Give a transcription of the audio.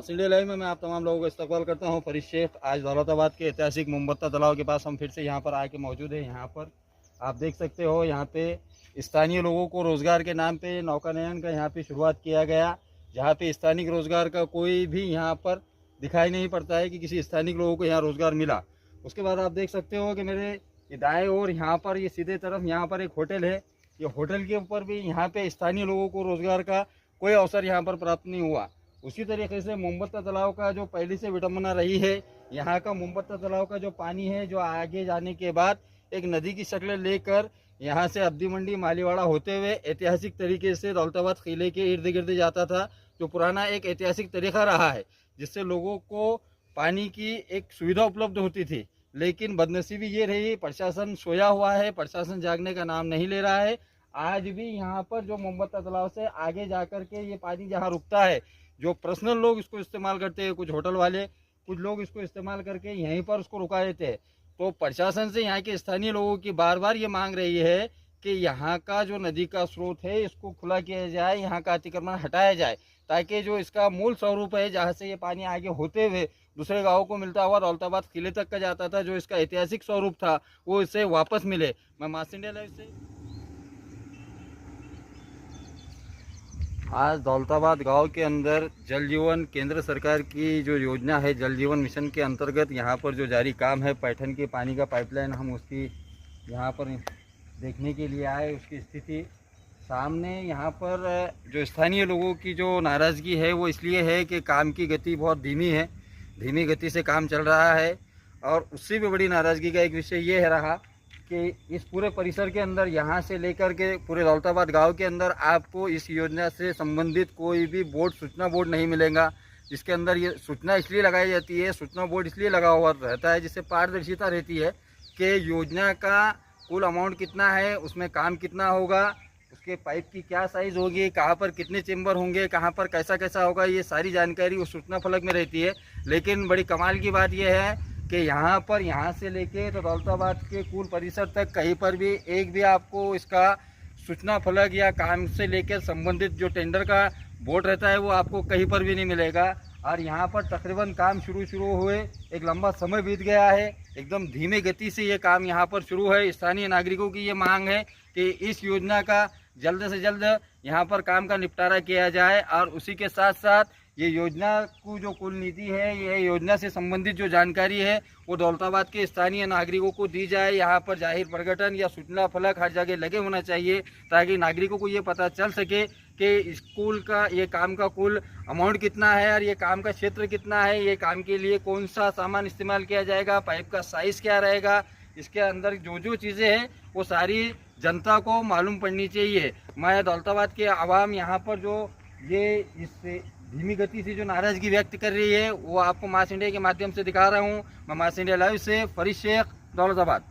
मास India live में मैं आप तमाम लोगों का इस्तकबाल करता हूं। फरीद शेख आज दौलताबाद के ऐतिहासिक मोमबत्ता तालाब के पास हम फिर से यहां पर आके मौजूद है। यहां पर आप देख सकते हो, यहां पे स्थानीय लोगों को रोज़गार के नाम पे नौकानयन का यहां पे शुरुआत किया गया, जहां पे स्थानिक रोज़गार का कोई भी यहां पर दिखाई नहीं पड़ता है कि किसी स्थानिक लोगों को यहाँ रोज़गार मिला। उसके बाद आप देख सकते हो कि मेरे ये दाएँ ओर यहाँ पर ये सीधे तरफ यहाँ पर एक होटल है। ये होटल के ऊपर भी यहाँ पे स्थानीय लोगों को रोज़गार का कोई अवसर यहाँ पर प्राप्त नहीं हुआ। उसी तरीके से मोमबत्ता तालाब का जो पहले से विडंबना रही है, यहाँ का मोमबत्ता तालाब का जो पानी है जो आगे जाने के बाद एक नदी की शक्ल लेकर यहाँ से अब्दी मंडी मालीवाड़ा होते हुए ऐतिहासिक तरीके से दौलताबाद किले के इर्द गिर्द जाता था, जो पुराना एक ऐतिहासिक तरीका रहा है, जिससे लोगों को पानी की एक सुविधा उपलब्ध होती थी। लेकिन बदनसीबी ये रही, प्रशासन सोया हुआ है, प्रशासन जागने का नाम नहीं ले रहा है। आज भी यहाँ पर जो मोमबत्ता तालाब से आगे जाकर के ये पानी जहाँ रुकता है, जो पर्सनल लोग इसको इस्तेमाल करते हैं, कुछ होटल वाले, कुछ लोग इसको इस्तेमाल करके यहीं पर उसको रुका देते हैं। तो प्रशासन से यहाँ के स्थानीय लोगों की बार बार ये मांग रही है कि यहाँ का जो नदी का स्रोत है इसको खुला किया जाए, यहाँ का अतिक्रमण हटाया जाए, ताकि जो इसका मूल स्वरूप है जहाँ से ये पानी आगे होते हुए दूसरे गाँव को मिलता हुआ दौलताबाद किले तक का जाता था, जो इसका ऐतिहासिक स्वरूप था, वो इसे वापस मिले। मैं मास इंडिया लाइव से आज दौलताबाद गांव के अंदर जल जीवन केंद्र सरकार की जो योजना है जल जीवन मिशन के अंतर्गत यहाँ पर जो जारी काम है पैठन के पानी का पाइपलाइन, हम उसकी यहाँ पर देखने के लिए आए। उसकी स्थिति सामने यहाँ पर जो स्थानीय लोगों की जो नाराज़गी है वो इसलिए है कि काम की गति बहुत धीमी है, धीमी गति से काम चल रहा है। और उससे भी बड़ी नाराज़गी का एक विषय ये है रहा कि इस पूरे परिसर के अंदर यहाँ से लेकर के पूरे दौलताबाद गांव के अंदर आपको इस योजना से संबंधित कोई भी बोर्ड, सूचना बोर्ड नहीं मिलेगा, जिसके अंदर ये सूचना इसलिए लगाई जाती है, सूचना बोर्ड इसलिए लगा हुआ रहता है जिससे पारदर्शिता रहती है कि योजना का कुल अमाउंट कितना है, उसमें काम कितना होगा, उसके पाइप की क्या साइज़ होगी, कहाँ पर कितने चेंबर होंगे, कहाँ पर कैसा कैसा होगा, ये सारी जानकारी उस सूचना फलक में रहती है। लेकिन बड़ी कमाल की बात यह है कि यहाँ पर यहाँ से लेके तो दौलताबाद के कुल परिसर तक कहीं पर भी एक भी आपको इसका सूचना फलक या काम से लेकर संबंधित जो टेंडर का बोर्ड रहता है वो आपको कहीं पर भी नहीं मिलेगा। और यहाँ पर तकरीबन काम शुरू हुए एक लंबा समय बीत गया है, एकदम धीमे गति से ये काम यहाँ पर शुरू है। स्थानीय नागरिकों की ये मांग है कि इस योजना का जल्द से जल्द यहाँ पर काम का निपटारा किया जाए और उसी के साथ साथ ये योजना को जो कुल नीति है, ये योजना से संबंधित जो जानकारी है वो दौलताबाद के स्थानीय नागरिकों को दी जाए। यहाँ पर जाहिर प्रकटन या सूचना फलक हर जगह लगे होना चाहिए ताकि नागरिकों को ये पता चल सके कि स्कूल का ये काम का कुल अमाउंट कितना है और ये काम का क्षेत्र कितना है, ये काम के लिए कौन सा सामान इस्तेमाल किया जाएगा, पाइप का साइज़ क्या रहेगा, इसके अंदर जो जो चीज़ें हैं वो सारी जनता को मालूम पड़नी चाहिए। मैं दौलताबाद के आवाम यहाँ पर जो ये इससे धीमी गति से जो नाराज़गी व्यक्त कर रही है वो आपको मास इंडिया के माध्यम से दिखा रहा हूँ। मैं मास इंडिया लाइव से फरीद शेख, दौलताबाद।